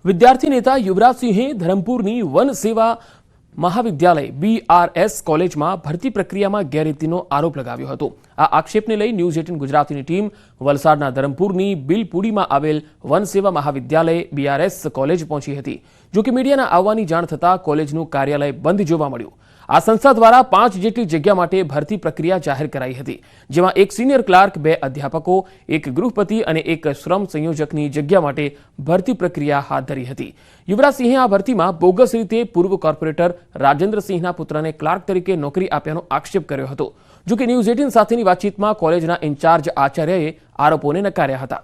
વિદ્યાર્થી નેતા યુવરાજસિંહે ધરમપુરની વન સેવા મહાવિદ્યાલય BRS કોલેજમાં ભરતી પ્રક્રિયામાં ગેરરીતિનો આરોપ લગાવ્યો હતો। આ આક્ષેપને લઈ ન્યૂઝ 18 ગુજરાતીની ટીમ વલસાડના ધરમપુરની બિલપુડીમાં આવેલ વન સેવા મહાવિદ્યાલય BRS કોલેજ પહોંચી હતી। જો કે મીડિયાના આવવાની જાણ થતાં કોલેજનું કાર્યાલય બંધ જોવા મળ્યું। આ સંસ્થા દ્વારા 5 જેટલી જગ્યા માટે ભરતી પ્રક્રિયા જાહેર કરાઈ હતી, જેમાં એક સિનિયર ક્લાર્ક, 2 અધ્યાપકો, એક ગૃહપતિ અને એક શ્રમ સંયોજકની જગ્યા માટે ભરતી પ્રક્રિયા હાથ ધરી હતી। યુવરાજસિંહે આ ભરતીમાં બોગસ રીતે પૂર્વ કોર્પોરેટર રાજેન્દ્રસિંહના પુત્રને ક્લાર્ક તરીકે નોકરી આપ્યાનો આક્ષેપ કર્યો હતો। જો કે ન્યૂઝ 18 સાથેની વાતચીતમાં કોલેજના ઇન્ચાર્જ આચાર્યએ આરોપોને નકાર્યા હતા।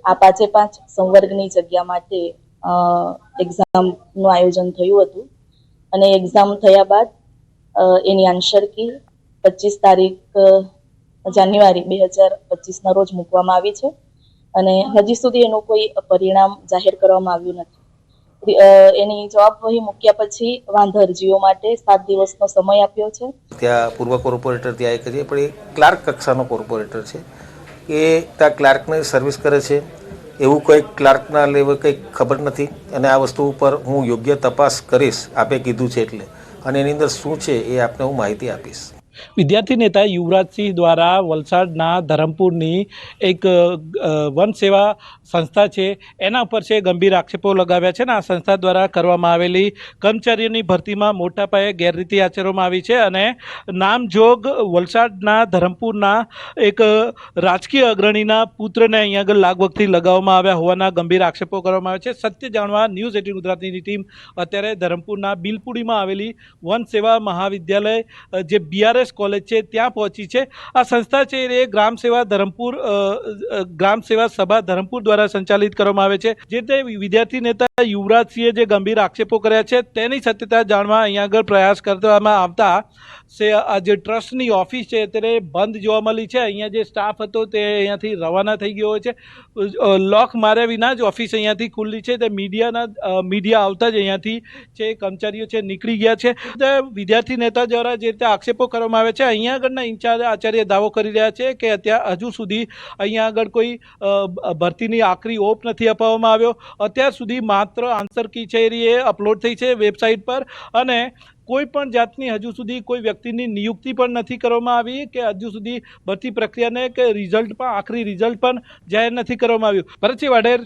આ 5 સંવર્ગની જગ્યા માટે એક્ઝામનું આયોજન થયું હતું અને એક્ઝામ થયા બાદ એની આન્સર કી 25 તારીખ જાન્યુઆરી 2025ના રોજ મૂકવામાં આવી છે અને હજી સુધી એનું કોઈ પરિણામ જાહેર કરવામાં આવ્યું નથી। એની જવાબવહી મૂક્યા પછી વાંધા અરજીઓ માટે 7 દિવસનો સમય આપ્યો છે। ત્યાં પૂર્વ કોર્પોરેટર ત્યાં કરીએ પણ એ ક્લાર્ક કક્ષાનો કોર્પોરેટર છે કે ત્યાં ક્લાર્કને સર્વિસ કરે છે, એવું કોઈ ક્લાર્કના લેવલ કંઈ ખબર નથી અને આ વસ્તુ ઉપર હું યોગ્ય તપાસ કરીશ, આપે કીધું છે એટલે, અને એની અંદર શું છે એ આપને હું માહિતી આપીશ। વિદ્યાર્થી નેતા યુવરાજસિંહ દ્વારા વલસાડના ધરમપુરની એક વન સેવા સંસ્થા છે એના ઉપર છે ગંભીર આક્ષેપો લગાવ્યા છે ને આ સંસ્થા દ્વારા કરવામાં આવેલી કર્મચારીઓની ભરતીમાં મોટા પાયે ગેરરીતિ આચરવામાં આવી છે અને નામજોગ વલસાડના ધરમપુરના એક રાજકીય અગ્રણીના પુત્રને અહીંયા આગળ લાગવગથી લગાવવામાં આવ્યા હોવાના ગંભીર આક્ષેપો કરવામાં આવે છે। સત્ય જાણવા ન્યૂઝ 18 ગુજરાતીની ટીમ અત્યારે ધરમપુરના બિલપુડીમાં આવેલી વન સેવા મહાવિદ્યાલય જે BRS કોલેજ છે ત્યાં પહોંચી છે। આ સંસ્થા છે એ ગ્રામ સેવા ધરમપુર ગ્રામ સેવા સભા ધરમપુર દ્વારા સંચાલિત કરવામાં આવે છે। જે તે વિદ્યાર્થી નેતા યુવરાજસિંહે જે ગંભીર આક્ષેપો કર્યા છે તેની સત્યતા જાણવા અહીંયા આગળ પ્રયાસ કરવામાં આવતા આ જે ટ્રસ્ટની ઓફિસ છે તેને બંધ જોવા મળી છે। અહીંયા જે સ્ટાફ હતો તે અહીંયાથી રવાના થઈ ગયો છે, લોક માર્યા વિના જ ઓફિસ અહીંયાથી ખુલ્લી છે। તે મીડિયા આવતા જ અહીંયાથી જે કર્મચારીઓ છે નીકળી ગયા છે। વિદ્યાર્થી નેતા દ્વારા જે રીતે આક્ષેપો કરવામાં આવે છે, અહીંયા આગળના ઇન્ચાર્જ આચાર્ય દાવો કરી રહ્યા છે કે અત્યાર હજુ સુધી અહીંયા આગળ કોઈ ભરતીની આખરી ઓપ નથી અપાવવામાં આવ્યો। અત્યાર સુધી માત્ર આન્સર કી છે એ અપલોડ થઈ છે વેબસાઇટ પર અને કોઈ પણ જાતની હજુ સુધી કોઈ વ્યક્તિની નિયુક્તિ પણ નથી કરવામાં આવી કે હજુ સુધી ભરતી પ્રક્રિયાને કે રિઝલ્ટ પણ આખરી રિઝલ્ટ પણ જાહેર નથી કરવામાં આવ્યું। ભરતસિંહ વાઢેર,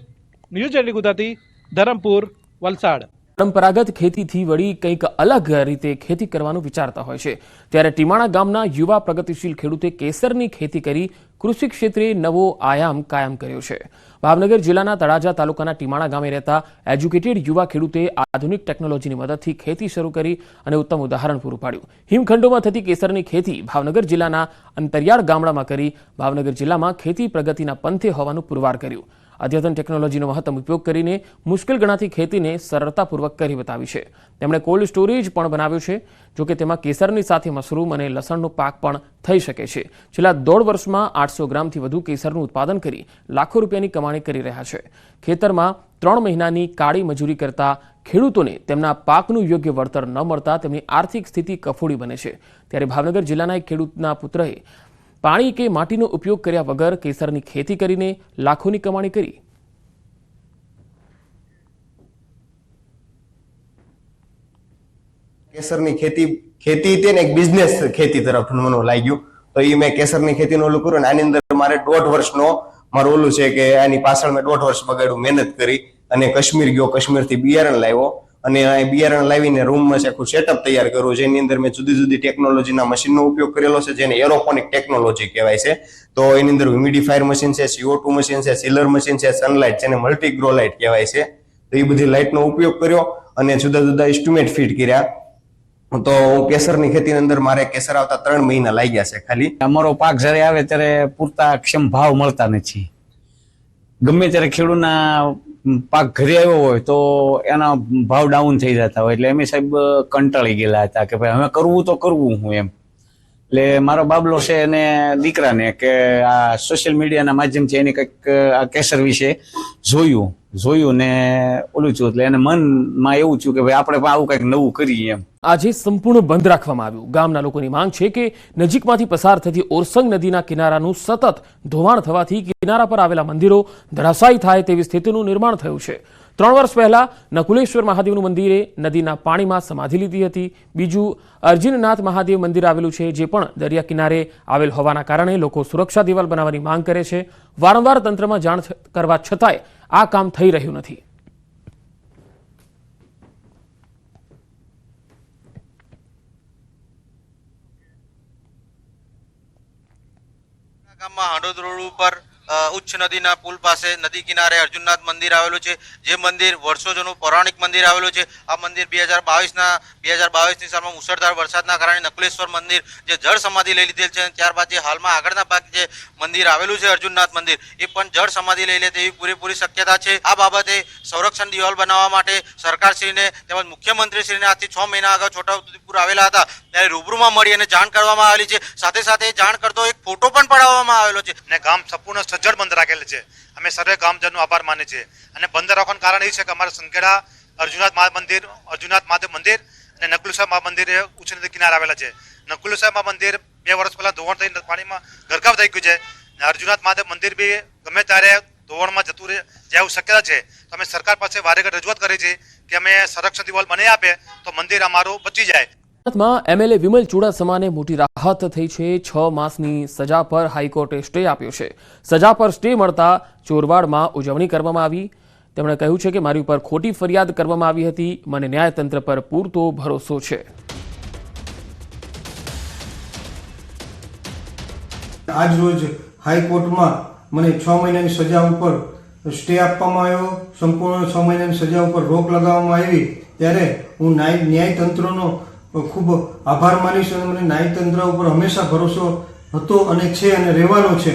ન્યૂઝ 18 ગુજરાતી, ધરમપુર, વલસાડ। પરંપરાગત ખેતીથી વળી કંઈક અલગ રીતે ખેતી કરવાનું વિચારતા હોય છે, ત્યારે ટીમાણા ગામના યુવા પ્રગતિશીલ ખેડૂતે કેસરની ખેતી કરી કૃષિ ક્ષેત્રે નવો આયામ કાયમ કર્યો છે। ભાવનગર જિલ્લાના તળાજા તાલુકાના ટીમાણા ગામે રહેતા એજ્યુકેટેડ યુવા ખેડૂતે આધુનિક ટેકનોલોજીની મદદથી ખેતી શરૂ કરી અને ઉત્તમ ઉદાહરણ પૂરું પાડ્યું। હિમખંડોમાં થતી કેસરની ખેતી ભાવનગર જિલ્લાના અંતરિયાળ ગામડામાં કરી ભાવનગર જિલ્લામાં ખેતી પ્રગતિના પંથે હોવાનું પુરવાર કર્યું। અદ્યતન ટેકનોલોજીનો મહત્તમ ઉપયોગ કરીને મુશ્કેલ ગણાતી ખેતીને સરળતાપૂર્વક કરી બતાવી છે। તેમણે કોલ્ડ સ્ટોરેજ પણ બનાવ્યો છે, જોકે તેમાં કેસરની સાથે મશરૂમ અને લસણનો પાક પણ થઈ શકે છે। છેલ્લા 1.5 વર્ષમાં 800 ગ્રામથી વધુ કેસરનું ઉત્પાદન કરી લાખો રૂપિયાની કમાણી કરી રહ્યા છે। ખેતરમાં 3 મહિનાની કાળી મજૂરી કરતા ખેડૂતોને તેમના પાકનું યોગ્ય વળતર ન મળતા તેમની આર્થિક સ્થિતિ કફોડી બને છે। ત્યારે ભાવનગર જિલ્લાના એક ખેડૂતના પુત્રએ પાણી કે માટીનો ઉપયોગ કર્યા વગર કેસરની ખેતી કરીને લાખોની કમાણી કરી। કેસરની ખેતી તેને એક બિઝનેસ ખેતી તરફ મને લાગ્યું, તો એ મેં કેસરની ખેતીનો ઓલું કર્યું ને આની અંદર મારે 1.5 વર્ષનો મારું ઓલું છે કે આની પાછળ મેં 1.5 વર્ષ બગાડ્યું, મહેનત કરી અને કાશ્મીર ગયો, કાશ્મીરથી બિયારણ લાવ્યો અને બિયારણ લાવીને રૂમમાં છે આખું સેટઅપ તૈયાર કર્યું, જેની અંદર મેં જુદી જુદી ટેકનોલોજીના મશીનનો ઉપયોગ કરેલો છે, જેને એરોપોનિક ટેકનોલોજી કહેવાય છે। તો એની અંદર હ્યુમિડિફાયર મશીન છે, CO2 મશીન છે, ચિલર મશીન છે, સનલાઇટ જેને મલ્ટીગ્રો લાઇટ કહેવાય છે, તો એ બધી લાઇટનો ઉપયોગ કર્યો અને જુદા જુદા ઇન્સ્ટ્રુમેન્ટ ફિટ કર્યા। તો કેસરની ખેતીની અંદર મારે કેસર આવતા 3 મહિના લાગ્યા છે ખાલી। અમારો પાક જ્યારે આવે ત્યારે પૂરતા ક્ષમ ભાવ મળતા નથી। ગમે ત્યારે ખેડૂતના પાક ઘરે આવ્યો હોય તો એના ભાવ ડાઉન થઈ જતા હોય, એટલે અમે સાહેબ કંટાળી ગયેલા હતા કે ભાઈ હવે કરવું તો કરવું હું એમ। એટલે મારો બાબલો છે એને દીકરાને કે આ સોશિયલ મીડિયાના માધ્યમથી એની કંઈક આ કેસર વિશે જોયું ને ઓલું થયું એટલે એને મનમાં એવું થયું કે ભાઈ આપણે પણ આવું કંઈક નવું કરીએ એમ. આજે સંપૂર્ણ બંધ રાખવામાં આવ્યું. ગામના લોકોની માંગ છે કે નજીકમાંથી પસાર થતી ઓરસંગ નદીના કિનારાનું સતત ધોવાણ થવાથી કિનારા પર આવેલા મંદિરો ધરાશાયી થાય તેવી સ્થિતિનું નિર્માણ થયું છે. 3 વર્ષ પહેલા નકુલેશ્વર મહાદેવનું મંદિરે નદીના પાણીમાં સમાધિ લીધી હતી. બીજું અર્જુનનાથ મહાદેવ મંદિર આવેલું છે, જે પણ દરિયા કિનારે આવેલ હોવાના કારણે લોકો સુરક્ષા દિવાલ બનાવવાની માંગ કરે છે. વારંવાર તંત્રમાં જાણ કરવા છતાંય આ કામ થઈ રહ્યું નથી. ગામમાં હાંડોદ રોડ ઉપર ઉચ્ચ નદીના પુલ પાસે નદી કિનારે અર્જુનનાથ મંદિર આવેલું છે. જે મંદિર વર્ષો જૂનું પૌરાણિક મંદિર આવેલું છે. આ મંદિર 2022ની સાલમાં મુશળધાર વરસાદના કારણે નકુલેશ્વર મંદિર જે જળ સમાધિ લઈ લીધેલ છે, ત્યારબાદ જે હાલમાં આગળના ભાગ જે મંદિર આવેલું છે અર્જુનનાથ મંદિર, એ પણ જળ સમાધિ લઈ લે તેવી પૂરેપૂરી શક્યતા છે. આ બાબતે સંરક્ષણ દિવાલ બનાવવા માટે સરકારશ્રીને તેમજ મુખ્યમંત્રીશ્રીને આજથી 6 મહિના અગાઉ છોટાઉદેપુર આવેલા હતા ત્યારે રૂબરૂમાં મળી અને જાણ કરવામાં આવેલી છે. સાથે સાથે જાણ કરતો એક ફોટો પણ પડાવવામાં આવેલો છે. અને ગામ સંપૂર્ણ સજ્જડ બંધ રાખેલ છે. અમે સર્વે ગામજનનો આભાર માને છે. અને બંધ રાખવાનું કારણ એ છે કે અમારા સંખેડા અર્જુનનાથ મહાદેવ મંદિર અને નકુલેશ્વર મહા મંદિર ઉચ્ચ નદી કિનારે આવેલા છે. નકુલેશ્વર મહા મંદિર 2 વર્ષ પહેલા ધોવાણ થઈને પાણીમાં ગરકાવ થઈ ગયું છે. અર્જુનનાથ મહાદેવ મંદિર બી ગમે ત્યારે ધોવાણમાં જતું રહે જેવું શક્યતા છે. તો અમે સરકાર પાસે વારેઘડી રજૂઆત કરી છે કે અમે સંરક્ષણ દિવાલ બનાવી આપે તો મંદિર અમારું બચી જાય. ગુજરાતમાં એમએલએ વિમલ ચુડાસમાને મોટી રાહત થઈ છે. 6 માસની સજા પર હાઈકોર્ટે સ્ટે આપ્યો છે. સજા પર સ્ટે મળતા ચોરવાડમાં ઉજવણી કરવામાં આવી. તેમણે કહ્યું છે કે મારી ઉપર ખોટી ફરિયાદ કરવામાં આવી હતી. મને ન્યાયતંત્ર પર પૂરતો ભરોસો છે. આજ રોજ હાઈકોર્ટમાં મને 6 મહિનાની સજા ઉપર સ્ટે આપવામાં આવ્યો. સંપૂર્ણ 6 મહિનાની સજા ઉપર રોક લગાવવામાં આવી. ત્યારે હું ન્યાયતંત્રનો ખૂબ આભાર માનીશ અને મને ન્યાયતંત્ર ઉપર હંમેશા ભરોસો હતો અને છે અને રહેવાનો છે.